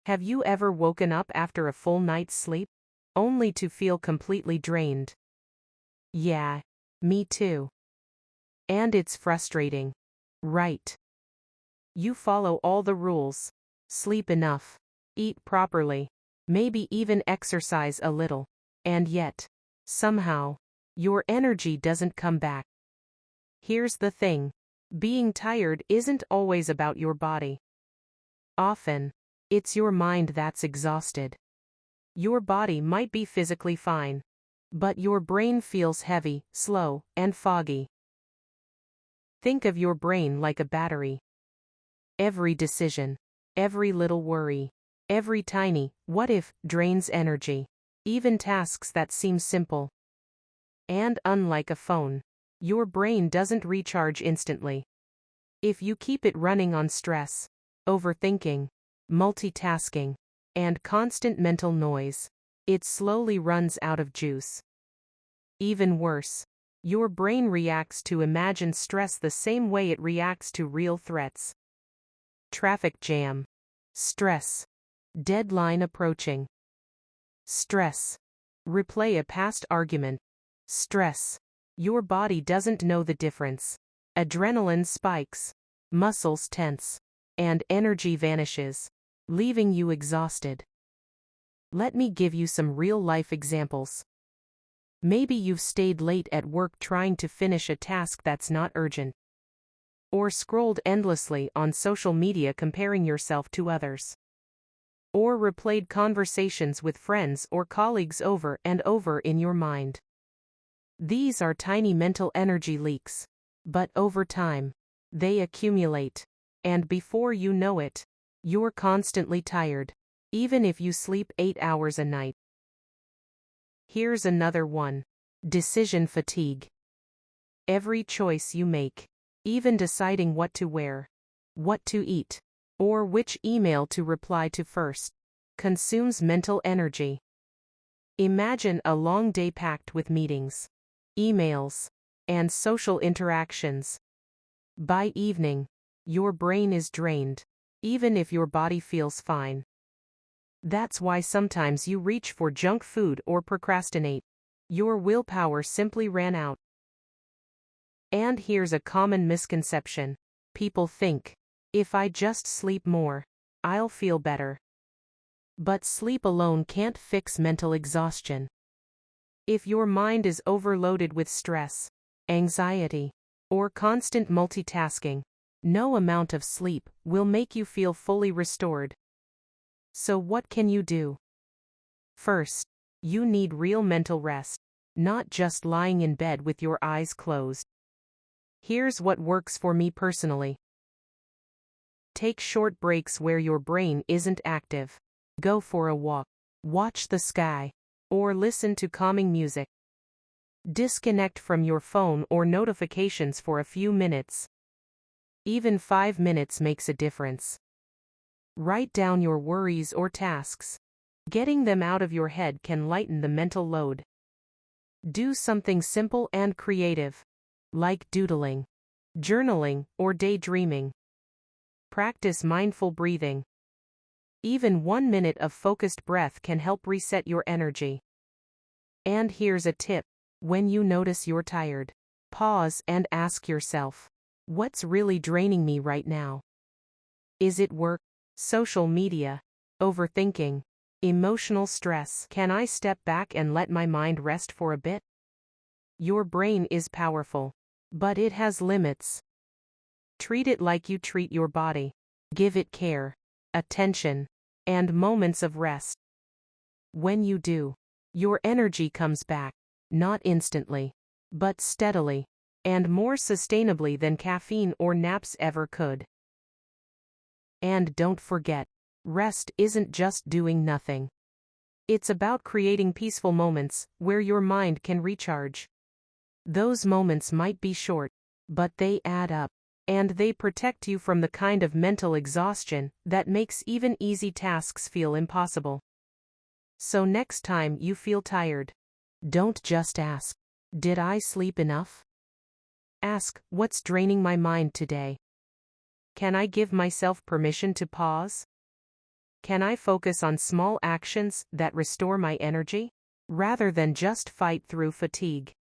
Have you ever woken up after a full night's sleep, only to feel completely drained? Yeah, me too. And it's frustrating. Right. You follow all the rules. Sleep enough. Eat properly. Maybe even exercise a little. And yet, somehow, your energy doesn't come back. Here's the thing. Being tired isn't always about your body. Often, it's your mind that's exhausted. Your body might be physically fine, but your brain feels heavy, slow, and foggy. Think of your brain like a battery. Every decision, every little worry, every tiny what if drains energy, even tasks that seem simple. And unlike a phone, your brain doesn't recharge instantly. If you keep it running on stress, overthinking, multitasking, and constant mental noise, it slowly runs out of juice. Even worse, your brain reacts to imagined stress the same way it reacts to real threats. Traffic jam. Stress. Deadline approaching. Stress. Replay a past argument. Stress. Your body doesn't know the difference. Adrenaline spikes. Muscles tense. And energy vanishes, leaving you exhausted. Let me give you some real-life examples. Maybe you've stayed late at work trying to finish a task that's not urgent. Or scrolled endlessly on social media comparing yourself to others. Or replayed conversations with friends or colleagues over and over in your mind. These are tiny mental energy leaks. But over time, they accumulate. And before you know it, you're constantly tired, even if you sleep 8 hours a night. Here's another one. Decision fatigue. Every choice you make, even deciding what to wear, what to eat, or which email to reply to first, consumes mental energy. Imagine a long day packed with meetings, emails, and social interactions. By evening, your brain is drained, even if your body feels fine. That's why sometimes you reach for junk food or procrastinate. Your willpower simply ran out. And here's a common misconception. People think, if I just sleep more, I'll feel better. But sleep alone can't fix mental exhaustion. If your mind is overloaded with stress, anxiety, or constant multitasking, no amount of sleep will make you feel fully restored. So what can you do? First, you need real mental rest, not just lying in bed with your eyes closed. Here's what works for me personally. Take short breaks where your brain isn't active. Go for a walk, watch the sky, or listen to calming music. Disconnect from your phone or notifications for a few minutes. Even 5 minutes makes a difference. Write down your worries or tasks. Getting them out of your head can lighten the mental load. Do something simple and creative, like doodling, journaling, or daydreaming. Practice mindful breathing. Even 1 minute of focused breath can help reset your energy. And here's a tip. When you notice you're tired, pause and ask yourself, what's really draining me right now? Is it work, social media, overthinking, emotional stress? Can I step back and let my mind rest for a bit? Your brain is powerful, but it has limits. Treat it like you treat your body. Give it care, attention, and moments of rest. When you do, your energy comes back, not instantly, but steadily, and more sustainably than caffeine or naps ever could. And don't forget, rest isn't just doing nothing. It's about creating peaceful moments where your mind can recharge. Those moments might be short, but they add up, and they protect you from the kind of mental exhaustion that makes even easy tasks feel impossible. So next time you feel tired, don't just ask, did I sleep enough? Ask, what's draining my mind today? Can I give myself permission to pause? Can I focus on small actions that restore my energy, rather than just fight through fatigue?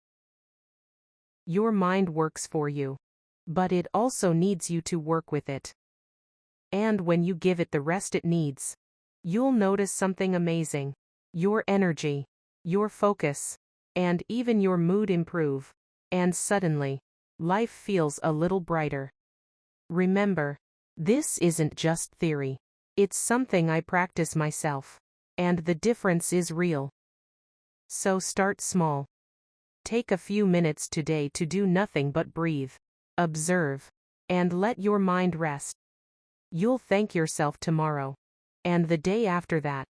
Your mind works for you, but it also needs you to work with it. And when you give it the rest it needs, you'll notice something amazing. Your energy, your focus, and even your mood improve, and suddenly, life feels a little brighter. Remember, this isn't just theory. It's something I practice myself, and the difference is real. So start small. Take a few minutes today to do nothing but breathe, observe, and let your mind rest. You'll thank yourself tomorrow, and the day after that,